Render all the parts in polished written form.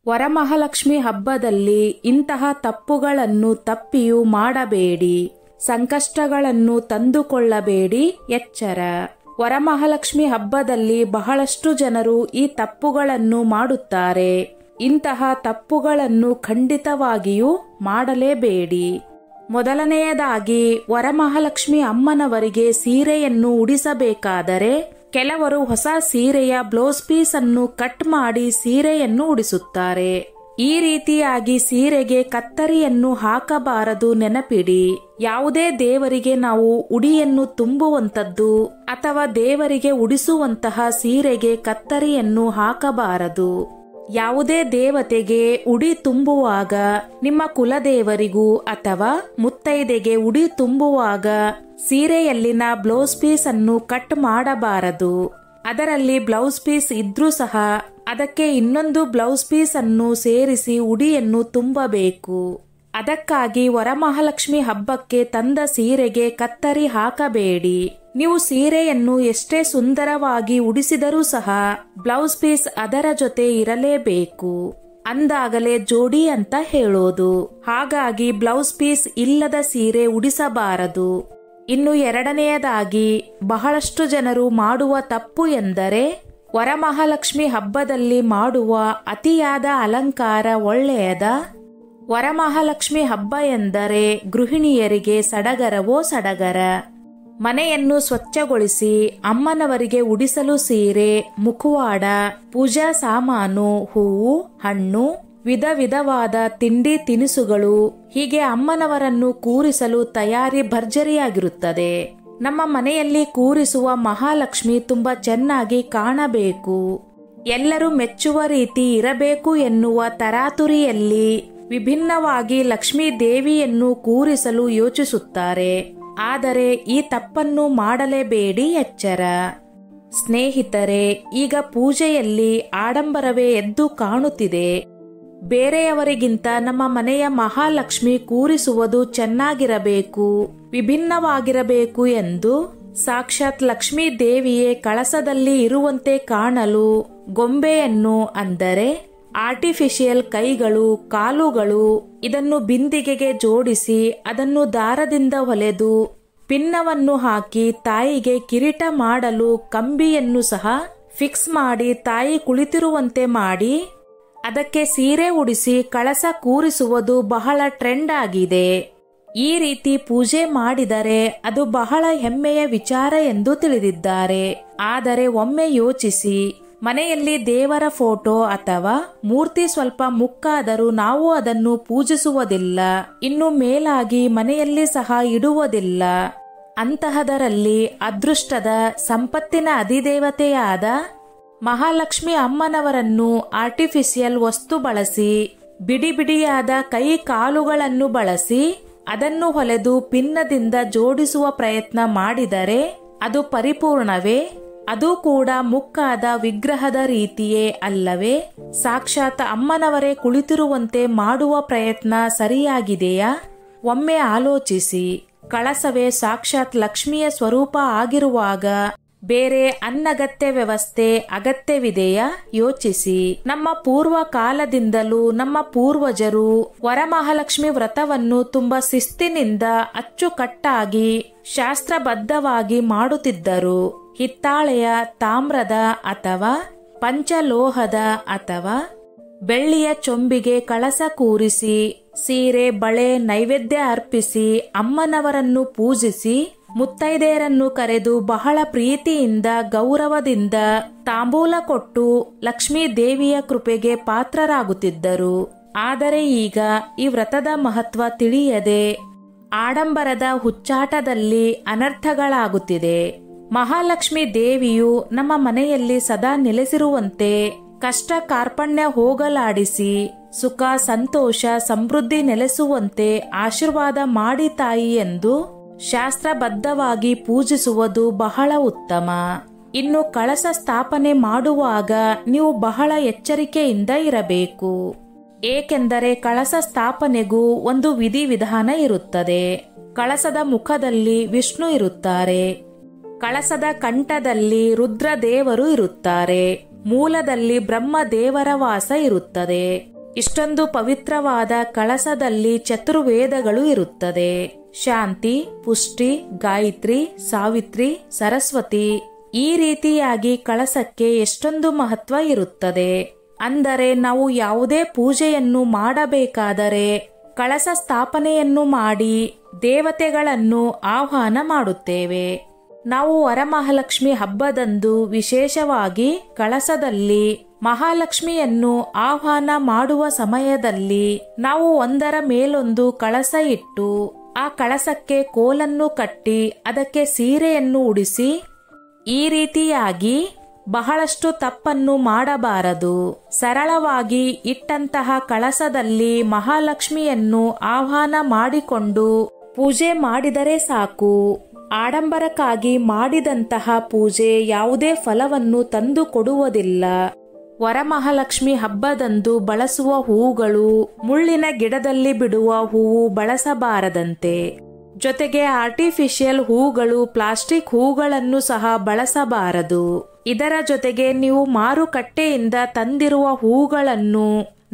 ವರಮಹಾಲಕ್ಷ್ಮಿ ಹಬ್ಬದಲ್ಲಿ ಇಂತಹ ತಪ್ಪುಗಳನ್ನು ತಪ್ಪಿಯೂ ಮಾಡಬೇಡಿ. ಸಂಕಷ್ಟಗಳನ್ನು ತಂದುಕೊಳ್ಳಬೇಡಿ, ಎಚ್ಚರ. ವರಮಹಾಲಕ್ಷ್ಮಿ ಹಬ್ಬದಲ್ಲಿ ಬಹಳಷ್ಟು ಜನರು ಈ ತಪ್ಪುಗಳನ್ನು ಮಾಡುತ್ತಾರೆ. ಇಂತಹ ತಪ್ಪುಗಳನ್ನು ಖಂಡಿತವಾಗಿಯೂ ಮಾಡಲೇಬೇಡಿ. ಮೊದಲನೆಯದಾಗಿ, ವರಮಹಾಲಕ್ಷ್ಮಿ ಅಮ್ಮನವರಿಗೆ ಸೀರೆಯನ್ನು ಉಡಿಸಬೇಕಾದರೆ ಕೆಲವರು ಹೊಸ ಸೀರೆಯ ಬ್ಲೌಸ್ ಪೀಸ್ ಅನ್ನು ಕಟ್ ಮಾಡಿ ಸೀರೆಯನ್ನು ಉಡಿಸುತ್ತಾರೆ. ಈ ರೀತಿಯಾಗಿ ಸೀರೆಗೆ ಕತ್ತರಿಯನ್ನು ಹಾಕಬಾರದು, ನೆನಪಿಡಿ. ಯಾವುದೇ ದೇವರಿಗೆ ನಾವು ಉಡಿಯನ್ನು ತುಂಬುವಂತದ್ದು ಅಥವಾ ದೇವರಿಗೆ ಉಡಿಸುವಂತಹ ಸೀರೆಗೆ ಕತ್ತರಿಯನ್ನು ಹಾಕಬಾರದು. ಯಾವುದೇ ದೇವತೆಗೆ ಉಡಿ ತುಂಬುವಾಗ ನಿಮ್ಮ ಕುಲದೇವರಿಗೂ ಅಥವಾ ಮುತ್ತೈದೆಗೆ ಉಡಿ ತುಂಬುವಾಗ ಸೀರೆಯಲ್ಲಿನ ಬ್ಲೌಸ್ ಪೀಸ್ ಅನ್ನು ಕಟ್ ಮಾಡಬಾರದು. ಅದರಲ್ಲಿ ಬ್ಲೌಸ್ ಪೀಸ್ ಇದ್ರೂ ಸಹ ಅದಕ್ಕೆ ಇನ್ನೊಂದು ಬ್ಲೌಸ್ ಪೀಸ್ ಅನ್ನು ಸೇರಿಸಿ ಉಡಿಯನ್ನು ತುಂಬಬೇಕು. ಅದಕ್ಕಾಗಿ ವರಮಹಾಲಕ್ಷ್ಮಿ ಹಬ್ಬಕ್ಕೆ ತಂದ ಸೀರೆಗೆ ಕತ್ತರಿ ಹಾಕಬೇಡಿ. ನೀವು ಸೀರೆಯನ್ನು ಎಷ್ಟೇ ಸುಂದರವಾಗಿ ಉಡಿಸಿದರೂ ಸಹ ಬ್ಲೌಸ್ ಪೀಸ್ ಅದರ ಜೊತೆ ಇರಲೇಬೇಕು. ಅಂದಾಗಲೇ ಜೋಡಿ ಅಂತ ಹೇಳೋದು. ಹಾಗಾಗಿ ಬ್ಲೌಸ್ ಪೀಸ್ ಇಲ್ಲದ ಸೀರೆ ಉಡಿಸಬಾರದು. ಇನ್ನು ಎರಡನೆಯದಾಗಿ, ಬಹಳಷ್ಟು ಜನರು ಮಾಡುವ ತಪ್ಪು ಎಂದರೆ ವರಮಹಾಲಕ್ಷ್ಮಿ ಹಬ್ಬದಲ್ಲಿ ಮಾಡುವ ಅತಿಯಾದ ಅಲಂಕಾರ ಒಳ್ಳೆಯದ? ವರಮಹಾಲಕ್ಷ್ಮಿ ಹಬ್ಬ ಎಂದರೆ ಗೃಹಿಣಿಯರಿಗೆ ಸಡಗರವೋ ಸಡಗರ. ಮನೆಯನ್ನು ಸ್ವಚ್ಛಗೊಳಿಸಿ ಅಮ್ಮನವರಿಗೆ ಉಡಿಸಲು ಸೀರೆ, ಮುಖವಾಡ, ಪೂಜಾ ಸಾಮಾನು, ಹೂವು, ಹಣ್ಣು, ವಿಧ ವಿಧವಾದ ತಿಂಡಿ ತಿನಿಸುಗಳು, ಹೀಗೆ ಅಮ್ಮನವರನ್ನು ಕೂರಿಸಲು ತಯಾರಿ ಭರ್ಜರಿಯಾಗಿರುತ್ತದೆ. ನಮ್ಮ ಮನೆಯಲ್ಲಿ ಕೂರಿಸುವ ಮಹಾಲಕ್ಷ್ಮಿ ತುಂಬಾ ಚೆನ್ನಾಗಿ ಕಾಣಬೇಕು, ಎಲ್ಲರೂ ಮೆಚ್ಚುವ ರೀತಿ ಇರಬೇಕು ಎನ್ನುವ ತರಾತುರಿಯಲ್ಲಿ ವಿಭಿನ್ನವಾಗಿ ಲಕ್ಷ್ಮೀ ದೇವಿಯನ್ನು ಕೂರಿಸಲು ಯೋಚಿಸುತ್ತಾರೆ. ಆದರೆ ಈ ತಪ್ಪನ್ನು ಮಾಡಲೇಬೇಡಿ, ಎಚ್ಚರ. ಸ್ನೇಹಿತರೆ, ಈಗ ಪೂಜೆಯಲ್ಲಿ ಆಡಂಬರವೇ ಎದ್ದು ಕಾಣುತ್ತಿದೆ. ಬೇರೆಯವರಿಗಿಂತ ನಮ್ಮ ಮನೆಯ ಮಹಾಲಕ್ಷ್ಮಿ ಕೂರಿಸುವುದು ಚೆನ್ನಾಗಿರಬೇಕು, ವಿಭಿನ್ನವಾಗಿರಬೇಕು ಎಂದು ಸಾಕ್ಷಾತ್ ಲಕ್ಷ್ಮೀ ದೇವಿಯೇ ಕಳಸದಲ್ಲಿ ಇರುವಂತೆ ಕಾಣಲು ಗೊಂಬೆಯನ್ನು, ಅಂದರೆ ಆರ್ಟಿಫಿಷಿಯಲ್ ಕೈಗಳು, ಕಾಲುಗಳು, ಇದನ್ನು ಬಿಂದಿಗೆಗೆ ಜೋಡಿಸಿ ಅದನ್ನು ದಾರದಿಂದ ಹೊಲೆದು ಪಿನ್ನವನ್ನು ಹಾಕಿ ತಾಯಿಗೆ ಕಿರೀಟ ಮಾಡಲು ಕಂಬಿಯನ್ನು ಸಹ ಫಿಕ್ಸ್ ಮಾಡಿ ತಾಯಿ ಕುಳಿತಿರುವಂತೆ ಮಾಡಿ ಅದಕ್ಕೆ ಸೀರೆ ಉಡಿಸಿ ಕಳಸ ಕೂರಿಸುವುದು ಬಹಳ ಟ್ರೆಂಡ್ ಆಗಿದೆ. ಈ ರೀತಿ ಪೂಜೆ ಮಾಡಿದರೆ ಅದು ಬಹಳ ಹೆಮ್ಮೆಯ ವಿಚಾರ ಎಂದು ತಿಳಿದಿದ್ದಾರೆ. ಆದರೆ ಒಮ್ಮೆ ಯೋಚಿಸಿ, ಮನೆಯಲ್ಲಿ ದೇವರ ಫೋಟೋ ಅಥವಾ ಮೂರ್ತಿ ಸ್ವಲ್ಪ ಮುಕ್ಕಾದರೂ ನಾವು ಅದನ್ನು ಪೂಜಿಸುವುದಿಲ್ಲ, ಇನ್ನು ಮೇಲಾಗಿ ಮನೆಯಲ್ಲಿ ಸಹ ಇಡುವುದಿಲ್ಲ. ಅಂತಹದರಲ್ಲಿ ಅದೃಷ್ಟದ, ಸಂಪತ್ತಿನ ಅಧಿದೇವತೆಯಾದ ಮಹಾಲಕ್ಷ್ಮಿ ಅಮ್ಮನವರನ್ನು ಆರ್ಟಿಫಿಷಿಯಲ್ ವಸ್ತು ಬಳಸಿ, ಬಿಡಿ ಬಿಡಿಯಾದ ಕೈ ಕಾಲುಗಳನ್ನು ಬಳಸಿ ಅದನ್ನು ಹೊಲೆದು ಪಿನ್ನದಿಂದ ಜೋಡಿಸುವ ಪ್ರಯತ್ನ ಮಾಡಿದರೆ ಅದು ಪರಿಪೂರ್ಣವೇ? ಅದು ಕೂಡ ಮುಕ್ಕಾದ ವಿಗ್ರಹದ ರೀತಿಯೇ ಅಲ್ಲವೇ? ಸಾಕ್ಷಾತ್ ಅಮ್ಮನವರೇ ಕುಳಿತಿರುವಂತೆ ಮಾಡುವ ಪ್ರಯತ್ನ ಸರಿಯಾಗಿದೆಯಾ? ಒಮ್ಮೆ ಆಲೋಚಿಸಿ. ಕಳಸವೇ ಸಾಕ್ಷಾತ್ ಲಕ್ಷ್ಮಿಯ ಸ್ವರೂಪ ಆಗಿರುವಾಗ ಬೇರೆ ಅನಗತ್ಯ ವ್ಯವಸ್ಥೆ ಅಗತ್ಯವಿದೆಯಾ? ಯೋಚಿಸಿ. ನಮ್ಮ ಪೂರ್ವ ಕಾಲದಿಂದಲೂ ನಮ್ಮ ಪೂರ್ವಜರು ವರಮಹಾಲಕ್ಷ್ಮಿ ವ್ರತವನ್ನು ತುಂಬಾ ಶಿಸ್ತಿನಿಂದ ಅಚ್ಚುಕಟ್ಟಾಗಿ ಶಾಸ್ತ್ರಬದ್ಧವಾಗಿ ಮಾಡುತ್ತಿದ್ದರು. ಹಿತ್ತಾಳೆಯ, ತಾಮ್ರದ ಅಥವಾ ಪಂಚಲೋಹದ ಅಥವಾ ಬೆಳ್ಳಿಯ ಚೊಂಬಿಗೆ ಕಳಸ ಕೂರಿಸಿ ಸೀರೆ, ಬಳೆ, ನೈವೇದ್ಯ ಅರ್ಪಿಸಿ ಅಮ್ಮನವರನ್ನು ಪೂಜಿಸಿ ಮುತ್ತೈದೆಯರನ್ನು ಕರೆದು ಬಹಳ ಪ್ರೀತಿಯಿಂದ, ಗೌರವದಿಂದ ತಾಂಬೂಲ ಕೊಟ್ಟು ಲಕ್ಷ್ಮೀ ದೇವಿಯ ಕೃಪೆಗೆ ಪಾತ್ರರಾಗುತ್ತಿದ್ದರು. ಆದರೆ ಈಗ ಈ ವ್ರತದ ಮಹತ್ವ ತಿಳಿಯದೆ ಆಡಂಬರದ ಹುಚ್ಚಾಟದಲ್ಲಿ ಅನರ್ಥಗಳಾಗುತ್ತಿದೆ. ಮಹಾಲಕ್ಷ್ಮಿ ದೇವಿಯು ನಮ್ಮ ಮನೆಯಲ್ಲಿ ಸದಾ ನೆಲೆಸಿರುವಂತೆ, ಕಷ್ಟ ಕಾರ್ಪಣ್ಯ ಹೋಗಲಾಡಿಸಿ ಸುಖ, ಸಂತೋಷ, ಸಮೃದ್ಧಿ ನೆಲೆಸುವಂತೆ ಆಶೀರ್ವಾದ ಮಾಡಿ ತಾಯಿ ಎಂದು ಶಾಸ್ತ್ರಬದ್ಧವಾಗಿ ಪೂಜಿಸುವುದು ಬಹಳ ಉತ್ತಮ. ಇನ್ನು ಕಳಸ ಸ್ಥಾಪನೆ ಮಾಡುವಾಗ ನೀವು ಬಹಳ ಎಚ್ಚರಿಕೆಯಿಂದ ಇರಬೇಕು. ಏಕೆಂದರೆ ಕಳಸ ಸ್ಥಾಪನೆಗೂ ಒಂದು ವಿಧಿವಿಧಾನ ಇರುತ್ತದೆ. ಕಳಸದ ಮುಖದಲ್ಲಿ ವಿಷ್ಣು ಇರುತ್ತಾರೆ, ಕಳಸದ ಕಂಠದಲ್ಲಿ ರುದ್ರದೇವರು ಇರುತ್ತಾರೆ, ಮೂಲದಲ್ಲಿ ಬ್ರಹ್ಮದೇವರ ವಾಸ ಇರುತ್ತದೆ. ಇಷ್ಟೊಂದು ಪವಿತ್ರವಾದ ಕಳಸದಲ್ಲಿ ಚತುರ್ವೇದಗಳು ಇರುತ್ತದೆ. ಶಾಂತಿ, ಪುಷ್ಟಿ, ಗಾಯತ್ರಿ, ಸಾವಿತ್ರಿ, ಸರಸ್ವತಿ. ಈ ರೀತಿಯಾಗಿ ಕಳಸಕ್ಕೆ ಎಷ್ಟೊಂದು ಮಹತ್ವ ಇರುತ್ತದೆ. ಅಂದರೆ ನಾವು ಯಾವುದೇ ಪೂಜೆಯನ್ನು ಮಾಡಬೇಕಾದರೆ ಕಳಸ ಸ್ಥಾಪನೆಯನ್ನು ಮಾಡಿ ದೇವತೆಗಳನ್ನು ಆಹ್ವಾನ ಮಾಡುತ್ತೇವೆ. ನಾವು ವರಮಹಾಲಕ್ಷ್ಮಿ ಹಬ್ಬದಂದು ವಿಶೇಷವಾಗಿ ಕಳಸದಲ್ಲಿ ಮಹಾಲಕ್ಷ್ಮಿಯನ್ನು ಆಹ್ವಾನ ಮಾಡುವ ಸಮಯದಲ್ಲಿ ನಾವು ಒಂದರ ಮೇಲೊಂದು ಕಳಸ ಇಟ್ಟು ಆ ಕಳಸಕ್ಕೆ ಕೋಲನ್ನು ಕಟ್ಟಿ ಅದಕ್ಕೆ ಸೀರೆಯನ್ನು ಉಡಿಸಿ ಈ ರೀತಿಯಾಗಿ ಬಹಳಷ್ಟು ತಪ್ಪನ್ನು ಮಾಡಬಾರದು. ಸರಳವಾಗಿ ಇಟ್ಟಂತಹ ಕಳಸದಲ್ಲಿ ಮಹಾಲಕ್ಷ್ಮಿಯನ್ನು ಆಹ್ವಾನ ಮಾಡಿಕೊಂಡು ಪೂಜೆ ಮಾಡಿದರೆ ಸಾಕು. ಆಡಂಬರಕ್ಕಾಗಿ ಮಾಡಿದಂತಹ ಪೂಜೆ ಯಾವುದೇ ಫಲವನ್ನು ತಂದು ಕೊಡುವುದಿಲ್ಲ. ವರಮಹಾಲಕ್ಷ್ಮಿ ಹಬ್ಬದಂದು ಬಳಸುವ ಹೂಗಳು ಮುಳ್ಳಿನ ಗಿಡದಲ್ಲಿ ಬಿಡುವ ಹೂವು ಬಳಸಬಾರದಂತೆ. ಜೊತೆಗೆ ಆರ್ಟಿಫಿಷಿಯಲ್ ಹೂಗಳು, ಪ್ಲಾಸ್ಟಿಕ್ ಹೂಗಳನ್ನು ಸಹ ಬಳಸಬಾರದು. ಇದರ ಜೊತೆಗೆ ನೀವು ಮಾರುಕಟ್ಟೆಯಿಂದ ತಂದಿರುವ ಹೂಗಳನ್ನು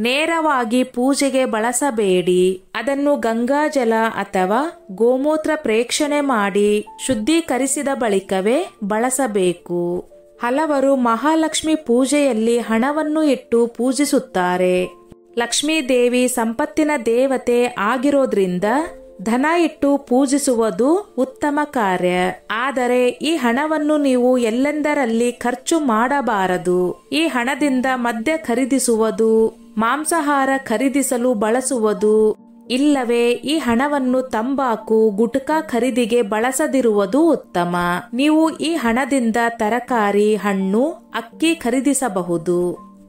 ನೇರವಾಗಿ ಪೂಜೆಗೆ ಬಳಸಬೇಡಿ. ಅದನ್ನು ಗಂಗಾಜಲ ಅಥವಾ ಗೋಮೂತ್ರ ಪ್ರೇಕ್ಷಣೆ ಮಾಡಿ ಶುದ್ಧೀಕರಿಸಿದ ಬಳಿಕವೇ ಬಳಸಬೇಕು. ಹಲವರು ಮಹಾಲಕ್ಷ್ಮಿ ಪೂಜೆಯಲ್ಲಿ ಹಣವನ್ನು ಇಟ್ಟು ಪೂಜಿಸುತ್ತಾರೆ. ಲಕ್ಷ್ಮೀ ದೇವಿ ಸಂಪತ್ತಿನ ದೇವತೆ ಆಗಿರೋದ್ರಿಂದ ಧನ ಇಟ್ಟು ಪೂಜಿಸುವುದು ಉತ್ತಮ ಕಾರ್ಯ. ಆದರೆ ಈ ಹಣವನ್ನು ನೀವು ಎಲ್ಲೆಂದರಲ್ಲಿ ಖರ್ಚು ಮಾಡಬಾರದು. ಈ ಹಣದಿಂದ ಮದ್ಯ ಖರೀದಿಸುವುದು, ಮಾಂಸಾಹಾರ ಖರೀದಿಸಲು ಬಳಸುವುದು, ಇಲ್ಲವೇ ಈ ಹಣವನ್ನು ತಂಬಾಕು, ಗುಟ್ಕಾ ಖರೀದಿಗೆ ಬಳಸದಿರುವುದು ಉತ್ತಮ. ನೀವು ಈ ಹಣದಿಂದ ತರಕಾರಿ, ಹಣ್ಣು, ಅಕ್ಕಿ ಖರೀದಿಸಬಹುದು.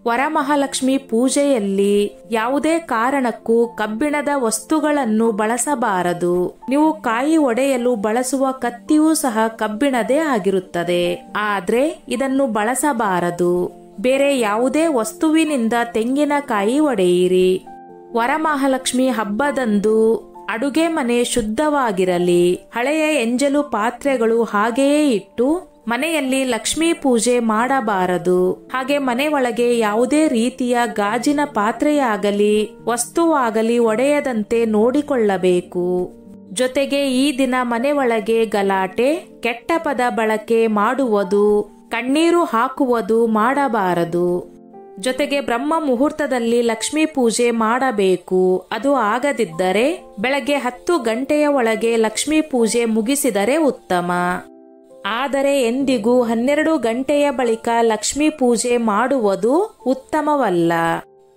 ವರಮಹಾಲಕ್ಷ್ಮಿ ಪೂಜೆಯಲ್ಲಿ ಯಾವುದೇ ಕಾರಣಕ್ಕೂ ಕಬ್ಬಿಣದ ವಸ್ತುಗಳನ್ನು ಬಳಸಬಾರದು. ನೀವು ಕಾಯಿ ಒಡೆಯಲು ಬಳಸುವ ಕತ್ತಿಯೂ ಸಹ ಕಬ್ಬಿಣದೇ ಆಗಿರುತ್ತದೆ. ಆದ್ರೆ ಇದನ್ನು ಬಳಸಬಾರದು. ಬೇರೆ ಯಾವುದೇ ವಸ್ತುವಿನಿಂದ ತೆಂಗಿನಕಾಯಿ ಒಡೆಯಿರಿ. ವರಮಹಾಲಕ್ಷ್ಮಿ ಹಬ್ಬದಂದು ಅಡುಗೆ ಮನೆ ಶುದ್ಧವಾಗಿರಲಿ. ಹಳೆಯ ಎಂಜಲು ಪಾತ್ರೆಗಳು ಹಾಗೆಯೇ ಇಟ್ಟು ಮನೆಯಲ್ಲಿ ಲಕ್ಷ್ಮೀ ಪೂಜೆ ಮಾಡಬಾರದು. ಹಾಗೆ ಮನೆ ಒಳಗೆ ಯಾವುದೇ ರೀತಿಯ ಗಾಜಿನ ಪಾತ್ರೆಯಾಗಲಿ ವಸ್ತುವಾಗಲಿ ಒಡೆಯದಂತೆ ನೋಡಿಕೊಳ್ಳಬೇಕು. ಜೊತೆಗೆ ಈ ದಿನ ಮನೆ ಒಳಗೆ ಗಲಾಟೆ, ಕೆಟ್ಟ ಪದ ಬಳಕೆ ಮಾಡುವುದು, ಕಣ್ಣೀರು ಹಾಕುವುದು ಮಾಡಬಾರದು. ಜೊತೆಗೆ ಬ್ರಹ್ಮ ಮುಹೂರ್ತದಲ್ಲಿ ಲಕ್ಷ್ಮೀ ಪೂಜೆ ಮಾಡಬೇಕು. ಅದು ಆಗದಿದ್ದರೆ ಬೆಳಗ್ಗೆ 10 ಗಂಟೆಯ ಒಳಗೆ ಲಕ್ಷ್ಮೀ ಪೂಜೆ ಮುಗಿಸಿದರೆ ಉತ್ತಮ. ಆದರೆ ಎಂದಿಗೂ 12 ಗಂಟೆಯ ಬಳಿಕ ಲಕ್ಷ್ಮೀ ಪೂಜೆ ಮಾಡುವುದು ಉತ್ತಮವಲ್ಲ.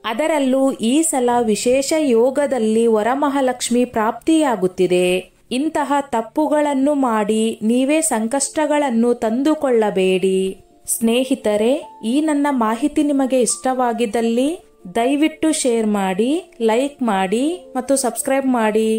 ಅದರಲ್ಲೂ ಈ ಸಲ ವಿಶೇಷ ಯೋಗದಲ್ಲಿ ವರಮಹಾಲಕ್ಷ್ಮಿ ಪ್ರಾಪ್ತಿಯಾಗುತ್ತಿದೆ. ಇಂತಹ ತಪ್ಪುಗಳನ್ನು ಮಾಡಿ ನೀವೇ ಸಂಕಷ್ಟಗಳನ್ನು ತಂದುಕೊಳ್ಳಬೇಡಿ. ಸ್ನೇಹಿತರೆ, ಈ ನನ್ನ ಮಾಹಿತಿ ನಿಮಗೆ ಇಷ್ಟವಾಗಿದ್ದಲ್ಲಿ ದಯವಿಟ್ಟು ಶೇರ್ ಮಾಡಿ, ಲೈಕ್ ಮಾಡಿ ಮತ್ತು ಸಬ್ಸ್ಕ್ರೈಬ್ ಮಾಡಿ.